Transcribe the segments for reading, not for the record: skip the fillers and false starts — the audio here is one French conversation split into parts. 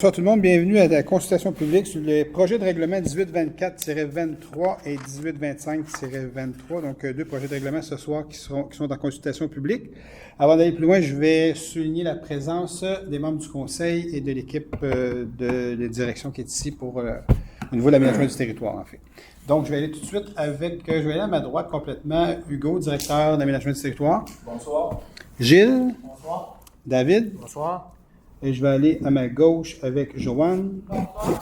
Bonsoir tout le monde, bienvenue à la consultation publique sur les projets de règlement 1824-23 et 1825-23, donc deux projets de règlement ce soir qui sont en consultation publique. Avant d'aller plus loin, je vais souligner la présence des membres du conseil et de l'équipe de direction qui est ici pour au niveau de l'aménagement du territoire, en fait. Donc, je vais aller tout de suite je vais aller à ma droite complètement, Hugo, directeur d'aménagement du territoire. Bonsoir. Gilles. Bonsoir. David. Bonsoir. Et je vais aller à ma gauche avec Joanne. Bonsoir.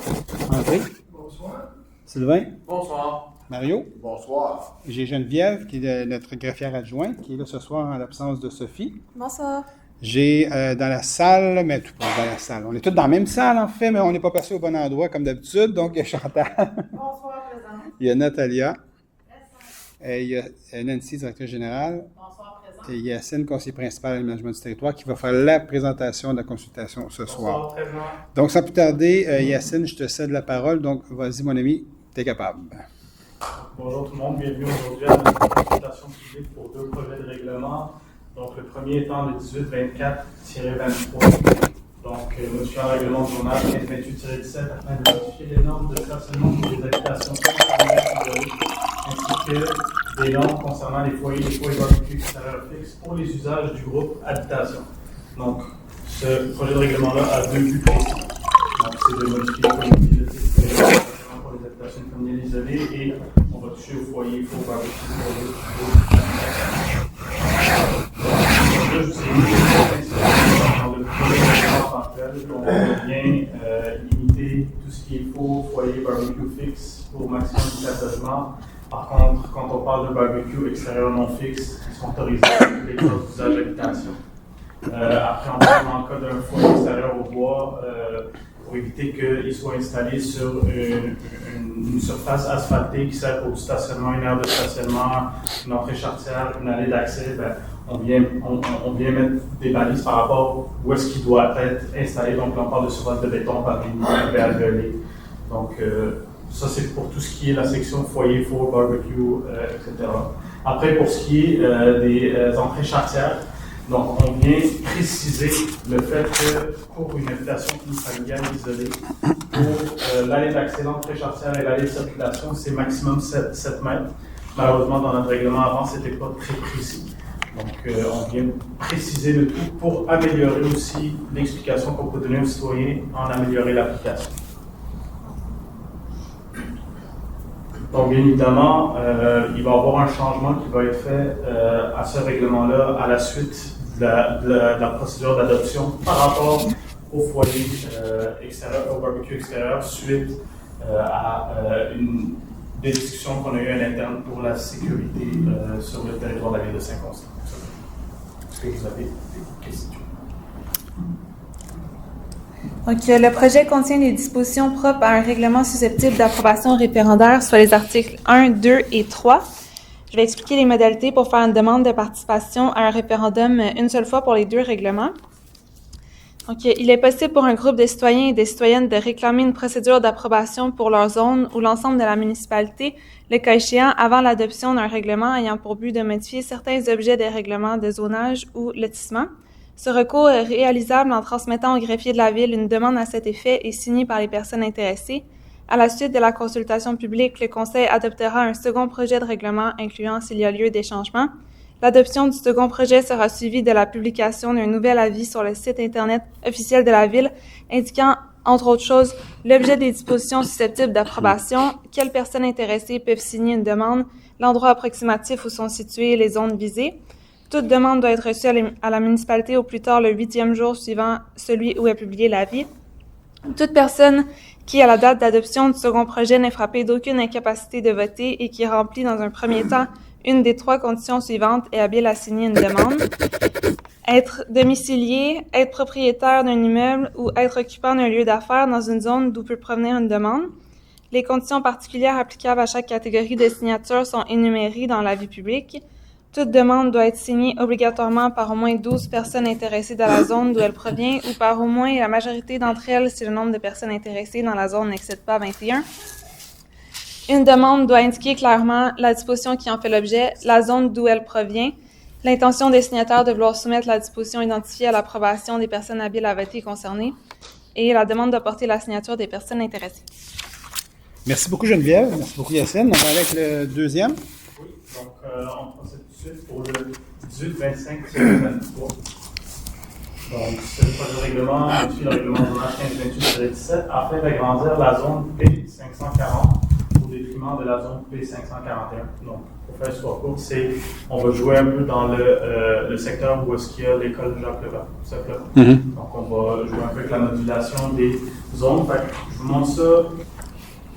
André. Bonsoir. Sylvain. Bonsoir. Mario. Bonsoir. J'ai Geneviève, qui est notre greffière adjointe, qui est là ce soir en l'absence de Sophie. Bonsoir. J'ai dans la salle, mais tout pas dans la salle. On est tous dans la même salle, en fait, mais on n'est pas passé au bon endroit comme d'habitude. Donc, il y a Chantal. Bonsoir, présent. Il y a Natalia. Et il y a Nancy, directrice générale. Bonsoir, présent. Et Yacine, conseiller principal à l'aménagement du territoire, qui va faire la présentation de la consultation ce soir. Bonsoir, présent. Donc, sans plus tarder, Yacine, je te cède la parole. Donc, vas-y, mon ami, t'es capable. Bonjour tout le monde, bienvenue aujourd'hui à notre consultation publique pour deux projets de règlement. Donc, le premier étant le 1824-23. Donc, modifiant le règlement du journal 1528-17 afin de modifier les normes de stationnement pour les habitations isolées, ainsi que des normes concernant les foyers barbecue extérieurs fixes pour les usages du groupe habitation. Donc, ce projet de règlement-là a deux buts précis. Donc, c'est de modifier le foyer pour les habitations familiales isolées et on va toucher au foyer pour barbecue pour les habitations. Là, je vous ai mis dans le projet de règlement en tant que tel, on vient limiter tout ce qui est faux foyer barbecue fixe pour maximum de 4 logements. Par contre, quand on parle de barbecue extérieur non fixe, ils sont autorisés à tous les cas d'usage d'habitation. Après, on parle en cas d'un foyer extérieur au bois, pour éviter qu'il soit installé sur une surface asphaltée qui sert pour du stationnement, une aire de stationnement, une entrée charretière, une allée d'accès, on vient mettre des balises par rapport où est-ce qu'il doit être installé. Donc là, on parle de surface de béton, papier, alvéolé. Donc, ça, c'est pour tout ce qui est la section foyer, four, barbecue, etc. Après, pour ce qui est des entrées charretières, donc on vient préciser le fait que pour une habitation familiale isolée, pour l'allée d'accès, l'entrée charretière et l'allée de circulation, c'est maximum 7 mètres. Malheureusement, dans notre règlement avant, ce n'était pas très précis. Donc, on vient préciser le tout pour améliorer aussi l'explication qu'on peut donner aux citoyens, en améliorer l'application. Donc, bien évidemment, il va y avoir un changement qui va être fait à ce règlement-là à la suite de la procédure d'adoption par rapport au foyer extérieur, au barbecue extérieur, suite à des discussions qu'on a eues à l'interne pour la sécurité sur le territoire de la ville de Saint-Constant. Est-ce que vous avez des questions? Donc, le projet contient des dispositions propres à un règlement susceptible d'approbation référendaire, soit les articles 1, 2 et 3. Je vais expliquer les modalités pour faire une demande de participation à un référendum une seule fois pour les deux règlements. Donc, il est possible pour un groupe de citoyens et de citoyennes de réclamer une procédure d'approbation pour leur zone ou l'ensemble de la municipalité, le cas échéant, avant l'adoption d'un règlement ayant pour but de modifier certains objets des règlements de zonage ou lotissement. Ce recours est réalisable en transmettant au greffier de la Ville une demande à cet effet et signée par les personnes intéressées. À la suite de la consultation publique, le Conseil adoptera un second projet de règlement incluant s'il y a lieu des changements. L'adoption du second projet sera suivie de la publication d'un nouvel avis sur le site Internet officiel de la Ville indiquant, entre autres choses, l'objet des dispositions susceptibles d'approbation, quelles personnes intéressées peuvent signer une demande, l'endroit approximatif où sont situées les zones visées. Toute demande doit être reçue à la municipalité au plus tard le 8e jour suivant celui où est publié l'avis. Toute personne qui, à la date d'adoption du second projet, n'est frappée d'aucune incapacité de voter et qui remplit dans un premier temps une des 3 conditions suivantes est habile à signer une demande. Être domicilié, être propriétaire d'un immeuble ou être occupant d'un lieu d'affaires dans une zone d'où peut provenir une demande. Les conditions particulières applicables à chaque catégorie de signature sont énumérées dans l'avis public. Toute demande doit être signée obligatoirement par au moins 12 personnes intéressées dans la zone d'où elle provient ou par au moins la majorité d'entre elles si le nombre de personnes intéressées dans la zone n'excède pas 21. Une demande doit indiquer clairement la disposition qui en fait l'objet, la zone d'où elle provient, l'intention des signataires de vouloir soumettre la disposition identifiée à l'approbation des personnes habiles à voter concernées, et la demande de porter la signature des personnes intéressées. Merci beaucoup, Geneviève. Merci beaucoup, Yacine. On va aller avec le deuxième. Oui, donc on procède tout de suite pour le 18-25-23. Donc, c'est le projet de règlement, modifie le règlement zonage 1528-17 afin d'agrandir la zone P540 au détriment de la zone P541. Donc, pour faire histoire courte, on va jouer un peu dans le secteur où est-ce qu'il y a l'école Jacques Lebas, tout simplement. Donc, on va jouer un peu avec la modulation des zones. Fait que je vous montre ça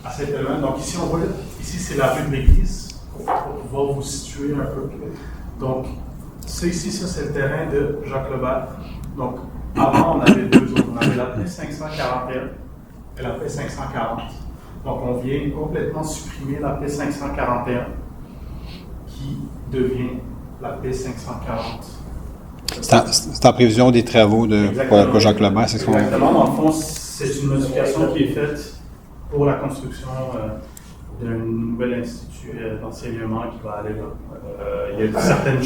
assez simplement. Donc, ici, ici c'est la rue de l'église pour pouvoir vous situer un peu. Donc, ça ici, ça c'est le terrain de Jacques Lebas. Donc, avant, on avait deux zones. On avait la P541 et la P540. Donc, on vient complètement supprimer la P541 qui devient la P540. C'est en prévision des travaux pour Jacques Lebas, c'est ce qu'on... Exactement. Dans le fond, c'est une modification qui est faite pour la construction d'un nouvel institut d'enseignement qui va aller là. Il y a certains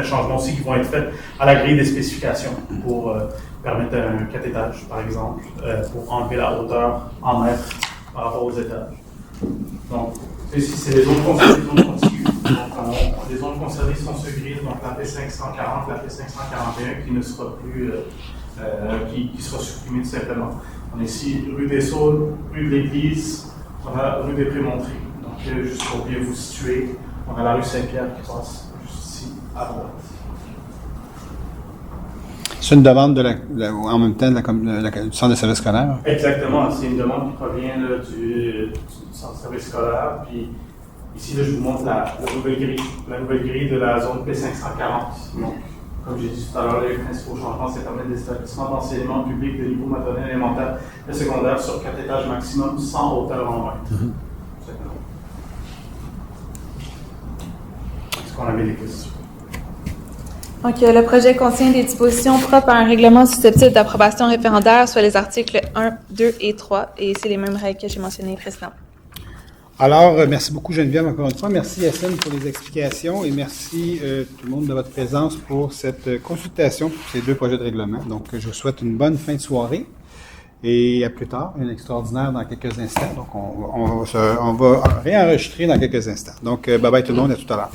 changements aussi qui vont être faits à la grille des spécifications pour permettre un 4 étages, par exemple, pour enlever la hauteur en mètres par rapport aux étages. Donc, ici, c'est les zones conservées, les zones contiguës. Donc, les zones conservées sont ce gris, donc la P540, la P541 qui ne sera plus, qui sera supprimée tout simplement. On est ici rue des Saules, rue de l'Église, on a rue des Prémontrés. Donc, juste pour bien vous situer, on a la rue Saint-Pierre qui passe juste ici à droite. C'est une demande en même temps du centre de service scolaire? Exactement, c'est une demande qui provient là, du centre de service scolaire. Puis ici, là, je vous montre la nouvelle grille de la zone P540. Donc, comme j'ai dit tout à l'heure, les principaux changements, c'est permettre des établissements d'enseignement public de niveau maternel, élémentaire et secondaire sur 4 étages maximum sans hauteur en mètres. Est-ce qu'on avait des questions? Donc, le projet contient des dispositions propres à un règlement susceptible d'approbation référendaire, soit les articles 1, 2 et 3, et c'est les mêmes règles que j'ai mentionnées précédemment. Alors, merci beaucoup Geneviève encore une fois. Merci Yacine pour les explications et merci tout le monde de votre présence pour cette consultation pour ces deux projets de règlement. Donc, je vous souhaite une bonne fin de soirée et à plus tard, une extraordinaire dans quelques instants. Donc, on va réenregistrer dans quelques instants. Donc, bye bye tout le monde, à tout à l'heure.